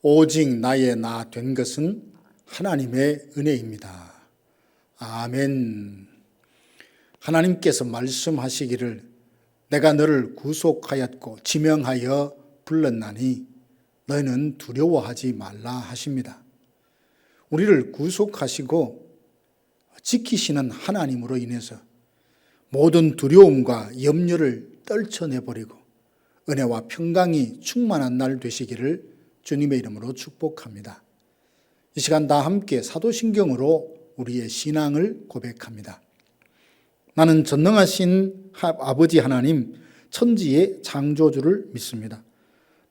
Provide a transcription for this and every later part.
오직 나의 나 된 것은 하나님의 은혜입니다. 아멘. 하나님께서 말씀하시기를 내가 너를 구속하였고 지명하여 불렀나니 너희는 두려워하지 말라 하십니다. 우리를 구속하시고 지키시는 하나님으로 인해서 모든 두려움과 염려를 떨쳐내버리고 은혜와 평강이 충만한 날 되시기를 주님의 이름으로 축복합니다. 이 시간 다 함께 사도신경으로 우리의 신앙을 고백합니다. 나는 전능하신 아버지 하나님 천지의 창조주를 믿습니다.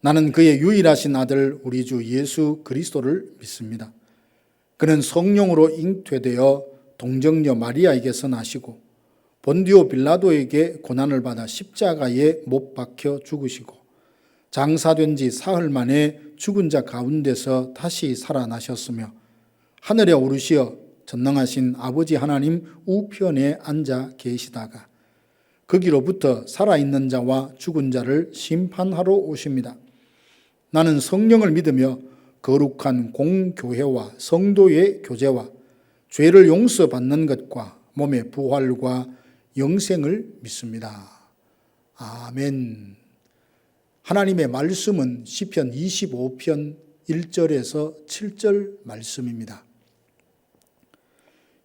나는 그의 유일하신 아들 우리 주 예수 그리스도를 믿습니다. 그는 성령으로 잉태되어 동정녀 마리아에게서 나시고 본디오 빌라도에게 고난을 받아 십자가에 못 박혀 죽으시고 장사된 지 사흘 만에 죽은 자 가운데서 다시 살아나셨으며 하늘에 오르시어 전능하신 아버지 하나님 우편에 앉아 계시다가 거기로부터 살아있는 자와 죽은 자를 심판하러 오십니다. 나는 성령을 믿으며 거룩한 공교회와 성도의 교제와 죄를 용서받는 것과 몸의 부활과 영생을 믿습니다. 아멘. 하나님의 말씀은 시편 25편 1절에서 7절 말씀입니다.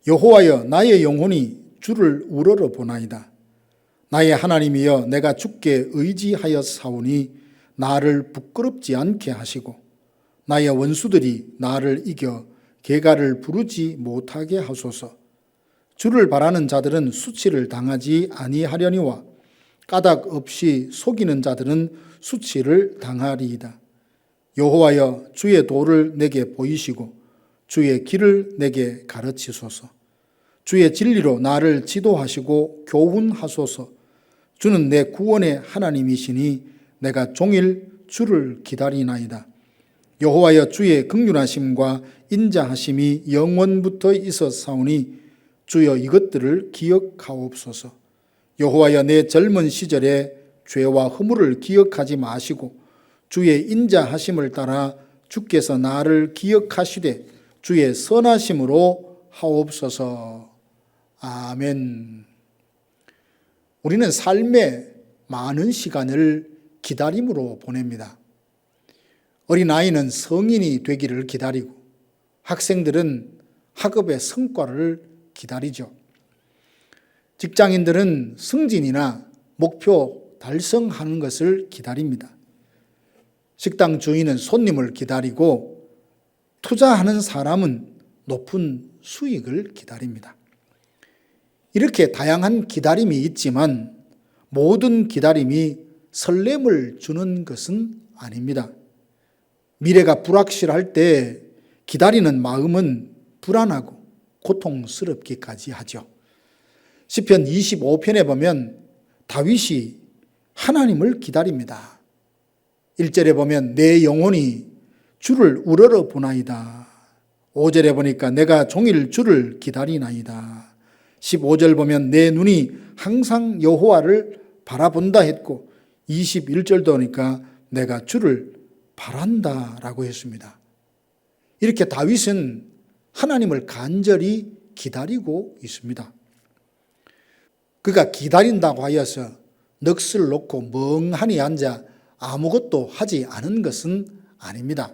여호와여 나의 영혼이 주를 우러러 보나이다. 나의 하나님이여 내가 주께 의지하였사오니 나를 부끄럽지 않게 하시고 나의 원수들이 나를 이겨 개가를 부르지 못하게 하소서. 주를 바라는 자들은 수치를 당하지 아니하려니와 까닭 없이 속이는 자들은 수치를 당하리이다. 여호와여 주의 도를 내게 보이시고 주의 길을 내게 가르치소서. 주의 진리로 나를 지도하시고 교훈하소서. 주는 내 구원의 하나님이시니 내가 종일 주를 기다리나이다. 여호와여 주의 긍휼하심과 인자하심이 영원부터 있었사오니 주여 이것들을 기억하옵소서. 여호와여 내 젊은 시절에 죄와 허물을 기억하지 마시고 주의 인자하심을 따라 주께서 나를 기억하시되 주의 선하심으로 하옵소서. 아멘. 우리는 삶의 많은 시간을 기다림으로 보냅니다. 어린아이는 성인이 되기를 기다리고 학생들은 학업의 성과를 기다리죠. 직장인들은 승진이나 목표 달성하는 것을 기다립니다. 식당 주인은 손님을 기다리고 투자하는 사람은 높은 수익을 기다립니다. 이렇게 다양한 기다림이 있지만 모든 기다림이 설렘을 주는 것은 아닙니다. 미래가 불확실할 때 기다리는 마음은 불안하고 고통스럽기까지 하죠. 시편 25편에 보면 다윗이 하나님을 기다립니다. 1절에 보면 내 영혼이 주를 우러러 보나이다. 5절에 보니까 내가 종일 주를 기다리나이다. 15절 보면 내 눈이 항상 여호와를 바라본다 했고 21절도 보니까 내가 주를 바란다라고 했습니다. 이렇게 다윗은 하나님을 간절히 기다리고 있습니다. 그가 기다린다고 하여서 넋을 놓고 멍하니 앉아 아무것도 하지 않은 것은 아닙니다.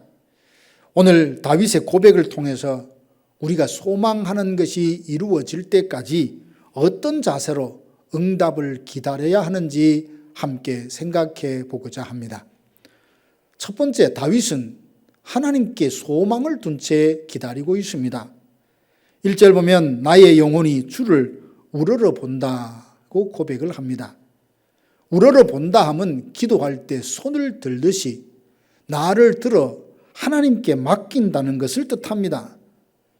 오늘 다윗의 고백을 통해서 우리가 소망하는 것이 이루어질 때까지 어떤 자세로 응답을 기다려야 하는지 함께 생각해 보고자 합니다. 첫 번째, 다윗은 하나님께 소망을 둔 채 기다리고 있습니다. 1절 보면 나의 영혼이 주를 우러러 본다고 고백을 합니다. 우러러 본다 하면 기도할 때 손을 들듯이 나를 들어 하나님께 맡긴다는 것을 뜻합니다.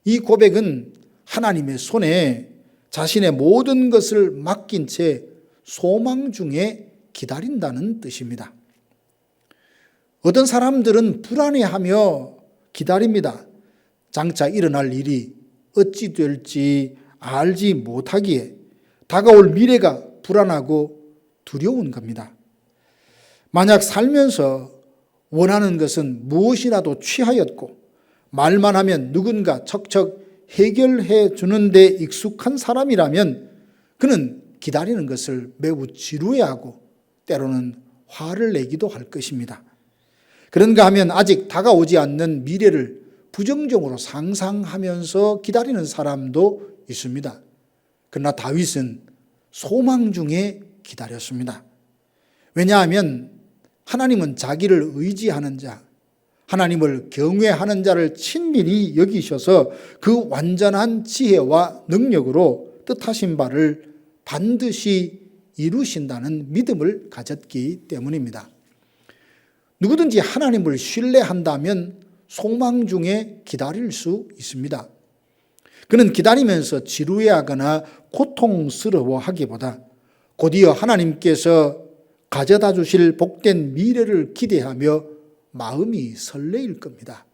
이 고백은 하나님의 손에 자신의 모든 것을 맡긴 채 소망 중에 기다린다는 뜻입니다. 어떤 사람들은 불안해하며 기다립니다. 장차 일어날 일이 어찌 될지 알지 못하기에 다가올 미래가 불안하고 두려운 겁니다. 만약 살면서 원하는 것은 무엇이라도 취하였고 말만 하면 누군가 척척 해결해 주는데 익숙한 사람이라면 그는 기다리는 것을 매우 지루해하고 때로는 화를 내기도 할 것입니다. 그런가 하면 아직 다가오지 않는 미래를 부정적으로 상상하면서 기다리는 사람도 있습니다. 그러나 다윗은 소망 중에 기다렸습니다. 왜냐하면 하나님은 자기를 의지하는 자, 하나님을 경외하는 자를 친밀히 여기셔서 그 완전한 지혜와 능력으로 뜻하신 바를 반드시 이루신다는 믿음을 가졌기 때문입니다. 누구든지 하나님을 신뢰한다면 소망 중에 기다릴 수 있습니다. 그는 기다리면서 지루해하거나 고통스러워하기보다 곧이어 하나님께서 가져다 주실 복된 미래를 기대하며 마음이 설레일 겁니다.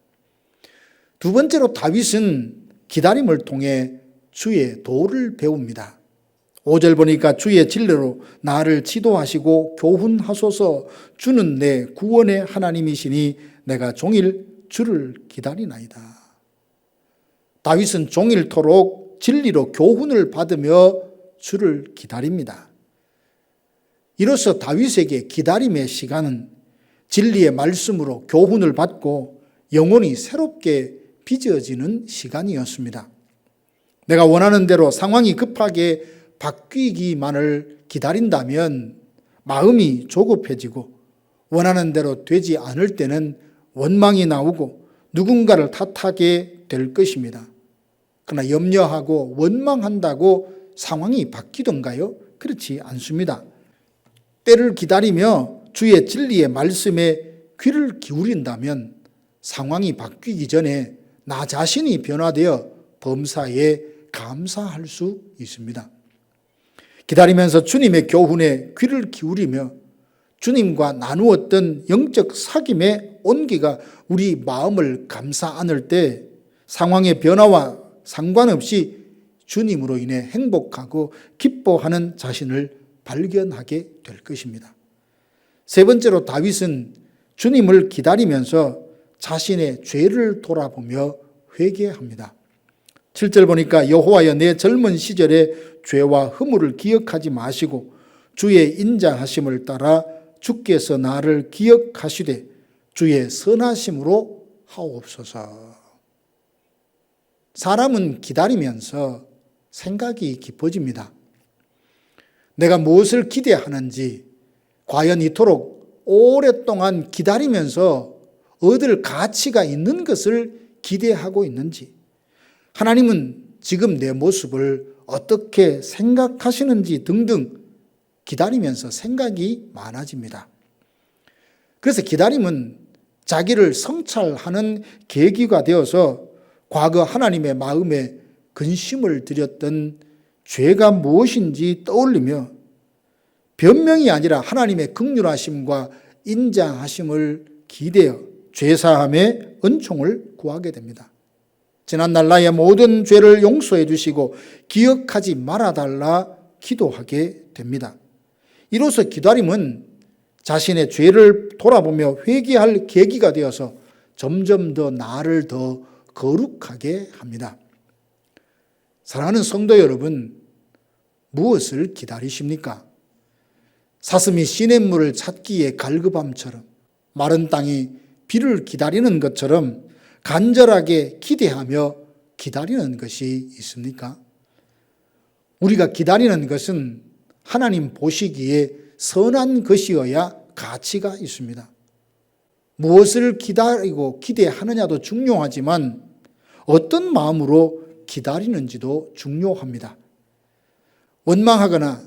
두 번째로 다윗은 기다림을 통해 주의 도를 배웁니다. 5절 보니까 주의 진리로 나를 지도하시고 교훈하소서. 주는 내 구원의 하나님이시니 내가 종일 주를 기다리나이다. 다윗은 종일토록 진리로 교훈을 받으며 주를 기다립니다. 이로써 다윗에게 기다림의 시간은 진리의 말씀으로 교훈을 받고 영혼이 새롭게 빚어지는 시간이었습니다. 내가 원하는 대로 상황이 급하게 바뀌기만을 기다린다면 마음이 조급해지고 원하는 대로 되지 않을 때는 원망이 나오고 누군가를 탓하게 될 것입니다. 그러나 염려하고 원망한다고 상황이 바뀌던가요? 그렇지 않습니다. 때를 기다리며 주의 진리의 말씀에 귀를 기울인다면 상황이 바뀌기 전에 나 자신이 변화되어 범사에 감사할 수 있습니다. 기다리면서 주님의 교훈에 귀를 기울이며 주님과 나누었던 영적 사귐의 온기가 우리 마음을 감싸 안을 때 상황의 변화와 상관없이 주님으로 인해 행복하고 기뻐하는 자신을 발견하게 될 것입니다. 세 번째로 다윗은 주님을 기다리면서 자신의 죄를 돌아보며 회개합니다. 7절 보니까 여호와여 내 젊은 시절의 죄와 허물을 기억하지 마시고 주의 인자하심을 따라 주께서 나를 기억하시되 주의 선하심으로 하옵소서. 사람은 기다리면서 생각이 깊어집니다. 내가 무엇을 기대하는지, 과연 이토록 오랫동안 기다리면서 얻을 가치가 있는 것을 기대하고 있는지, 하나님은 지금 내 모습을 어떻게 생각하시는지 등등 기다리면서 생각이 많아집니다. 그래서 기다림은 자기를 성찰하는 계기가 되어서 과거 하나님의 마음에 근심을 드렸던 죄가 무엇인지 떠올리며 변명이 아니라 하나님의 긍휼하심과 인자하심을 기대어 죄사함의 은총을 구하게 됩니다. 지난날 나의 모든 죄를 용서해 주시고 기억하지 말아달라 기도하게 됩니다. 이로써 기다림은 자신의 죄를 돌아보며 회개할 계기가 되어서 점점 더 나를 더 거룩하게 합니다. 사랑하는 성도 여러분, 무엇을 기다리십니까? 사슴이 시냇물을 찾기에 갈급함처럼 마른 땅이 비를 기다리는 것처럼 간절하게 기대하며 기다리는 것이 있습니까? 우리가 기다리는 것은 하나님 보시기에 선한 것이어야 가치가 있습니다. 무엇을 기다리고 기대하느냐도 중요하지만 어떤 마음으로 기다리는지도 중요합니다. 원망하거나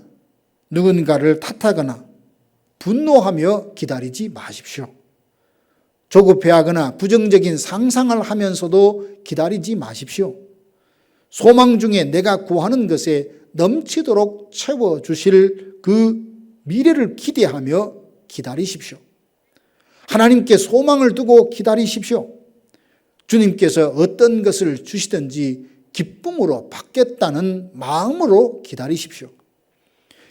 누군가를 탓하거나 분노하며 기다리지 마십시오. 조급해하거나 부정적인 상상을 하면서도 기다리지 마십시오. 소망 중에 내가 구하는 것에 넘치도록 채워주실 그 미래를 기대하며 기다리십시오. 하나님께 소망을 두고 기다리십시오. 주님께서 어떤 것을 주시든지 기쁨으로 받겠다는 마음으로 기다리십시오.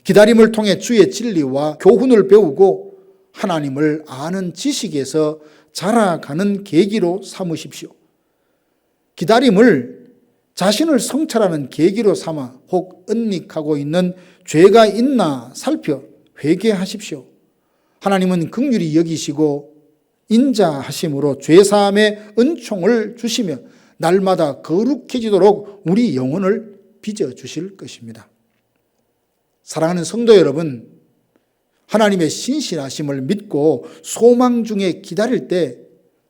기다림을 통해 주의 진리와 교훈을 배우고 하나님을 아는 지식에서 자라가는 계기로 삼으십시오. 기다림을 자신을 성찰하는 계기로 삼아 혹 은닉하고 있는 죄가 있나 살펴 회개하십시오. 하나님은 긍휼히 여기시고 인자하심으로 죄사함의 은총을 주시며 날마다 거룩해지도록 우리 영혼을 빚어주실 것입니다. 사랑하는 성도 여러분, 하나님의 신실하심을 믿고 소망 중에 기다릴 때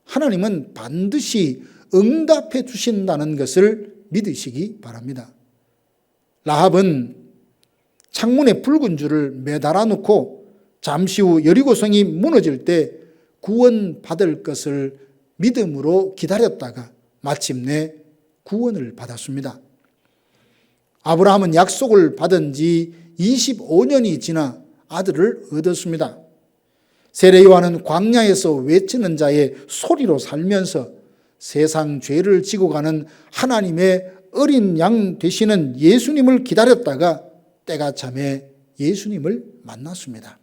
하나님은 반드시 응답해 주신다는 것을 믿으시기 바랍니다. 라합은 창문에 붉은 줄을 매달아 놓고 잠시 후 여리고성이 무너질 때 구원받을 것을 믿음으로 기다렸다가 마침내 구원을 받았습니다. 아브라함은 약속을 받은 지 25년이 지나 아들을 얻었습니다. 세례 요한은 광야에서 외치는 자의 소리로 살면서 세상 죄를 지고 가는 하나님의 어린 양 되시는 예수님을 기다렸다가 때가 참에 예수님을 만났습니다.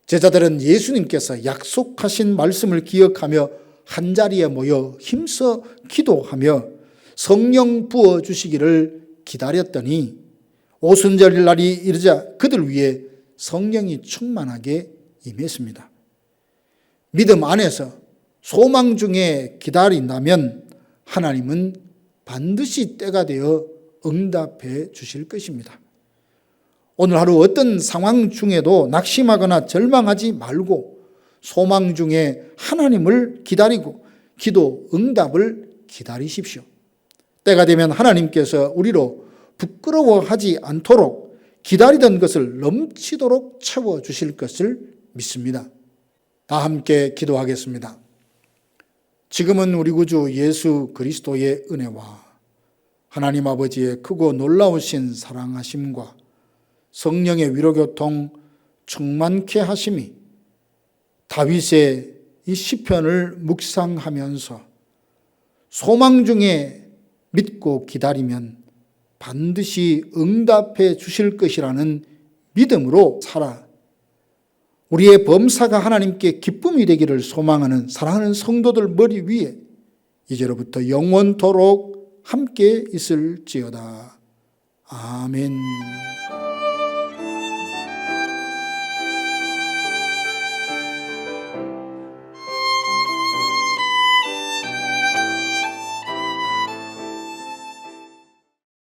제자들은 예수님께서 약속하신 말씀을 기억하며 한자리에 모여 힘써 기도하며 성령 부어주시기를 기다렸더니 오순절 날이 이르자 그들 위에 성령이 충만하게 임했습니다. 믿음 안에서 소망 중에 기다린다면 하나님은 반드시 때가 되어 응답해 주실 것입니다. 오늘 하루 어떤 상황 중에도 낙심하거나 절망하지 말고 소망 중에 하나님을 기다리고 기도 응답을 기다리십시오. 때가 되면 하나님께서 우리로 부끄러워하지 않도록 기다리던 것을 넘치도록 채워주실 것을 믿습니다. 다 함께 기도하겠습니다. 지금은 우리 구주 예수 그리스도의 은혜와 하나님 아버지의 크고 놀라우신 사랑하심과 성령의 위로교통 충만케 하심이 다윗의 이 시편을 묵상하면서 소망 중에 믿고 기다리면 반드시 응답해 주실 것이라는 믿음으로 살아 우리의 범사가 하나님께 기쁨이 되기를 소망하는 사랑하는 성도들 머리 위에 이제로부터 영원토록 함께 있을지어다. 아멘.